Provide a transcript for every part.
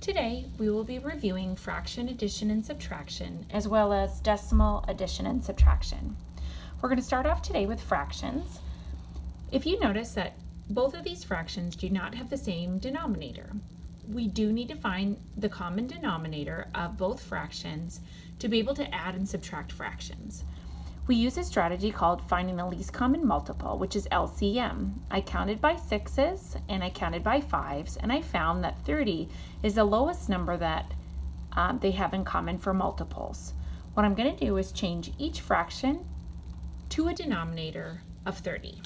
Today, we will be reviewing fraction addition and subtraction, as well as decimal addition and subtraction. We're going to start off today with fractions. If you notice that both of these fractions do not have the same denominator, we do need to find the common denominator of both fractions to be able to add and subtract fractions. We use a strategy called finding the least common multiple, which is LCM. I counted by 6s and I counted by 5s, and I found that 30 is the lowest number that they have in common for multiples. What I'm going to do is change each fraction to a denominator of 30.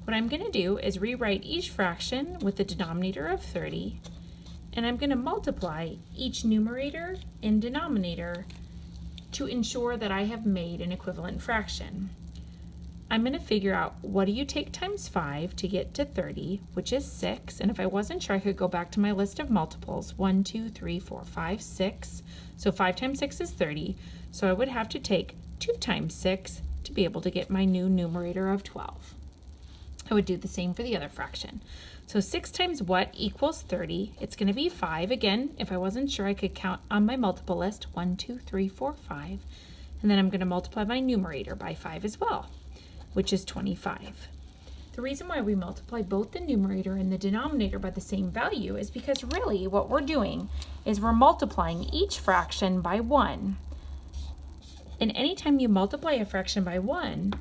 What I'm going to do is rewrite each fraction with the denominator of 30, and I'm going to multiply each numerator and denominator to ensure that I have made an equivalent fraction. I'm going to figure out what do you take times 5 to get to 30, which is 6, and if I wasn't sure I could go back to my list of multiples, 1, 2, 3, 4, 5, 6, so 5 times 6 is 30, so I would have to take 2 times 6 to be able to get my new numerator of 12. I would do the same for the other fraction. So 6 times what equals 30? It's going to be 5. Again, if I wasn't sure, I could count on my multiple list, 1, 2, 3, 4, 5. And then I'm going to multiply my numerator by 5 as well, which is 25. The reason why we multiply both the numerator and the denominator by the same value is because really what we're doing is we're multiplying each fraction by 1. And anytime you multiply a fraction by 1,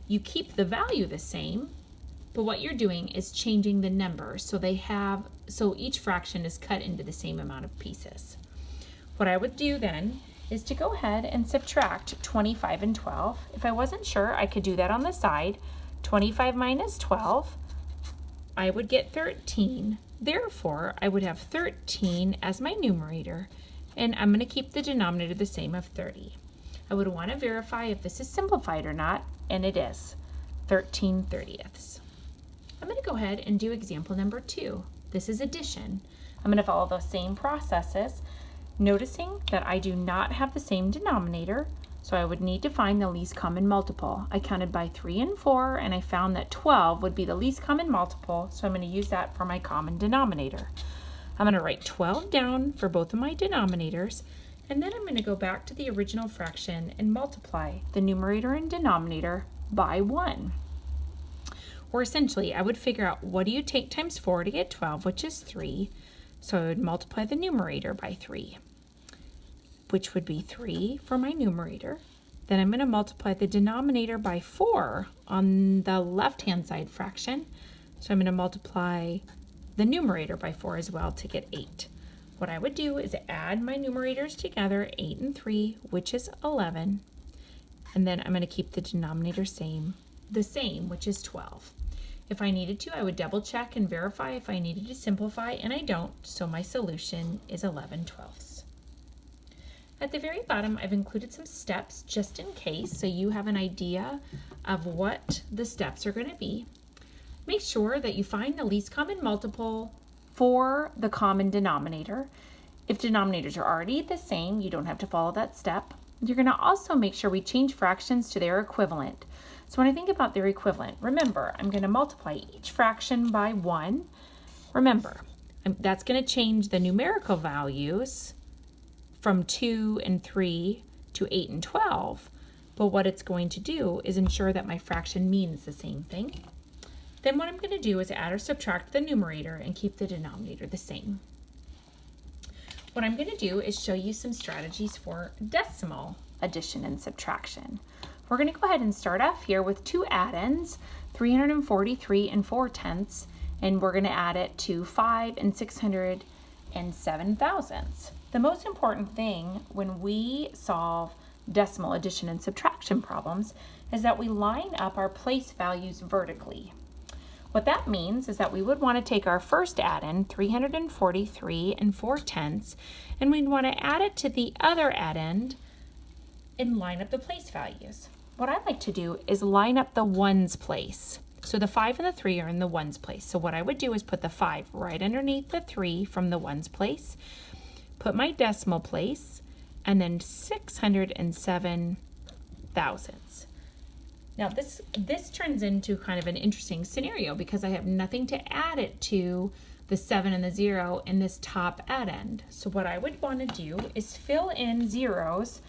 you keep the value the same, but what you're doing is changing the number so each fraction is cut into the same amount of pieces. What I would do then is to go ahead and subtract 25 and 12. If I wasn't sure, I could do that on the side. 25 minus 12, I would get 13. Therefore, I would have 13 as my numerator, and I'm going to keep the denominator the same of 30. I would want to verify if this is simplified or not, and it is. 13/30. I'm going to go ahead and do example number 2. This is addition. I'm going to follow those same processes, noticing that I do not have the same denominator, so I would need to find the least common multiple. I counted by 3 and 4, and I found that 12 would be the least common multiple, so I'm going to use that for my common denominator. I'm going to write 12 down for both of my denominators, and then I'm going to go back to the original fraction and multiply the numerator and denominator by 1. Or essentially, I would figure out what do you take times 4 to get 12, which is 3. So I would multiply the numerator by 3, which would be 3 for my numerator. Then I'm going to multiply the denominator by 4 on the left-hand side fraction. So I'm going to multiply the numerator by 4 as well to get 8. What I would do is add my numerators together, 8 and 3, which is 11. And then I'm going to keep the denominator the same, which is 12. If I needed to, I would double check and verify if I needed to simplify, and I don't, so my solution is 11/12. At the very bottom, I've included some steps just in case, so you have an idea of what the steps are going to be. Make sure that you find the least common multiple for the common denominator. If denominators are already the same, you don't have to follow that step. You're going to also make sure we change fractions to their equivalent. So when I think about their equivalent, remember, I'm going to multiply each fraction by 1. Remember, that's going to change the numerical values from 2 and 3 to 8 and 12. But what it's going to do is ensure that my fraction means the same thing. Then what I'm going to do is add or subtract the numerator and keep the denominator the same. What I'm going to do is show you some strategies for decimal addition and subtraction. We're going to go ahead and start off here with two add-ins, 343 and 4/10, and we're going to add it to 5 and 607 thousandths. The most important thing when we solve decimal addition and subtraction problems is that we line up our place values vertically. What that means is that we would want to take our first add-in, 343 and 4/10, and we'd want to add it to the other add-in and line up the place values. What I like to do is line up the ones place. So the 5 and the 3 are in the ones place. So what I would do is put the 5 right underneath the 3 from the ones place, put my decimal place, and then 607 thousandths. Now this turns into kind of an interesting scenario because I have nothing to add it to the 7 and the 0 in this top add end. So what I would want to do is fill in zeros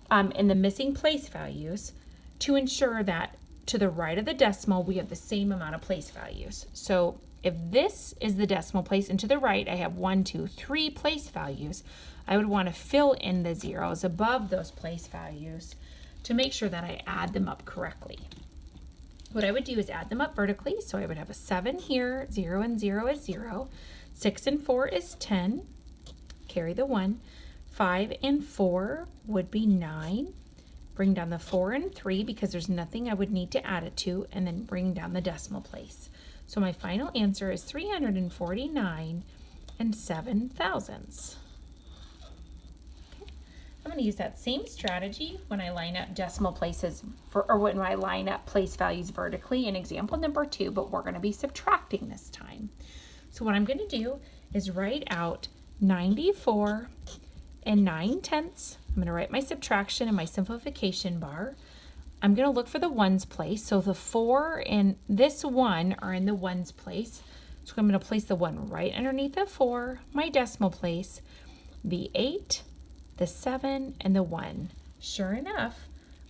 in the missing place values to ensure that to the right of the decimal we have the same amount of place values. So if this is the decimal place and to the right I have 1, 2, 3 place values, I would want to fill in the zeros above those place values to make sure that I add them up correctly. What I would do is add them up vertically. So I would have a 7 here, 0 and 0 is 0, 6 and 4 is 10, carry the 1, 5 and 4 would be 9, bring down the 4 and 3 because there's nothing I would need to add it to, and then bring down the decimal place. So my final answer is 349 and 7 thousandths. I'm going to use that same strategy when I line up decimal places when I line up place values vertically in example number 2, but we're going to be subtracting this time. So what I'm going to do is write out 94 and 9/10. I'm going to write my subtraction in my simplification bar. I'm going to look for the ones place. So the 4 and this 1 are in the ones place. So I'm going to place the 1 right underneath the 4, my decimal place, the 8, the 7, and the 1. Sure enough,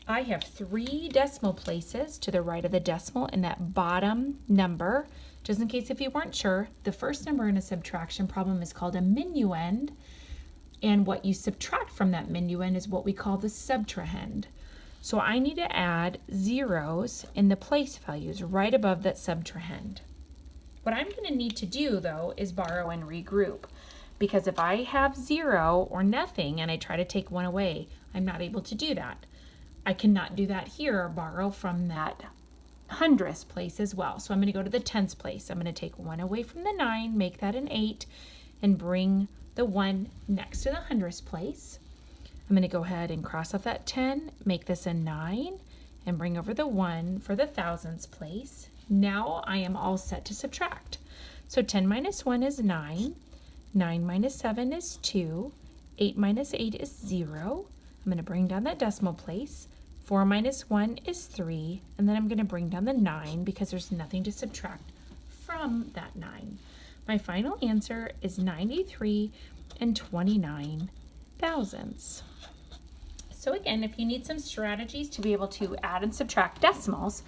I have 3 decimal places to the right of the decimal in that bottom number. Just in case if you weren't sure, the first number in a subtraction problem is called a minuend, and what you subtract from that minuend is what we call the subtrahend. So I need to add zeros in the place values right above that subtrahend. What I'm going to need to do, though, is borrow and regroup. Because if I have 0 or nothing and I try to take 1 away, I'm not able to do that. I cannot do that here or borrow from that hundredths place as well. So I'm going to go to the tenths place. I'm going to take 1 away from the 9, make that an 8, and bring the 1 next to the hundredths place. I'm going to go ahead and cross off that 10, make this a 9, and bring over the 1 for the thousandths place. Now I am all set to subtract. So 10 minus 1 is 9. 9 minus 7 is 2, 8 minus 8 is 0. I'm going to bring down that decimal place. 4 minus 1 is 3, and then I'm going to bring down the 9 because there's nothing to subtract from that 9. My final answer is 93 and 29 thousandths. So again, if you need some strategies to be able to add and subtract decimals,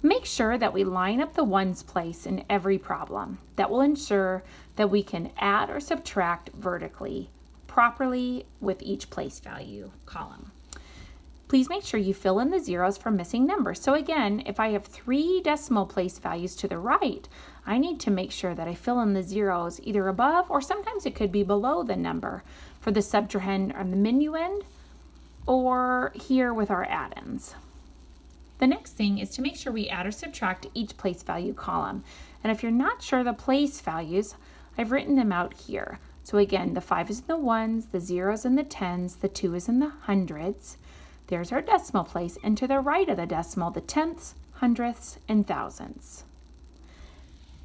make sure that we line up the ones place in every problem. That will ensure that we can add or subtract vertically properly with each place value column. Please make sure you fill in the zeros for missing numbers. So again, if I have 3 decimal place values to the right, I need to make sure that I fill in the zeros either above or sometimes it could be below the number for the subtrahend or the minuend, or here with our add-ins. The next thing is to make sure we add or subtract each place value column. And if you're not sure the place values, I've written them out here. So again, the 5 is in the ones, the 0 is in the tens, the 2 is in the hundreds. There's our decimal place, and to the right of the decimal, the tenths, hundredths, and thousandths.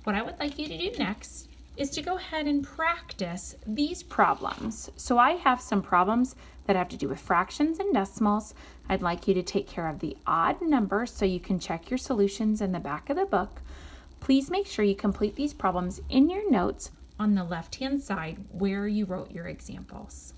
What I would like you to do next is to go ahead and practice these problems. So I have some problems that have to do with fractions and decimals. I'd like you to take care of the odd numbers so you can check your solutions in the back of the book. Please make sure you complete these problems in your notes on the left-hand side where you wrote your examples.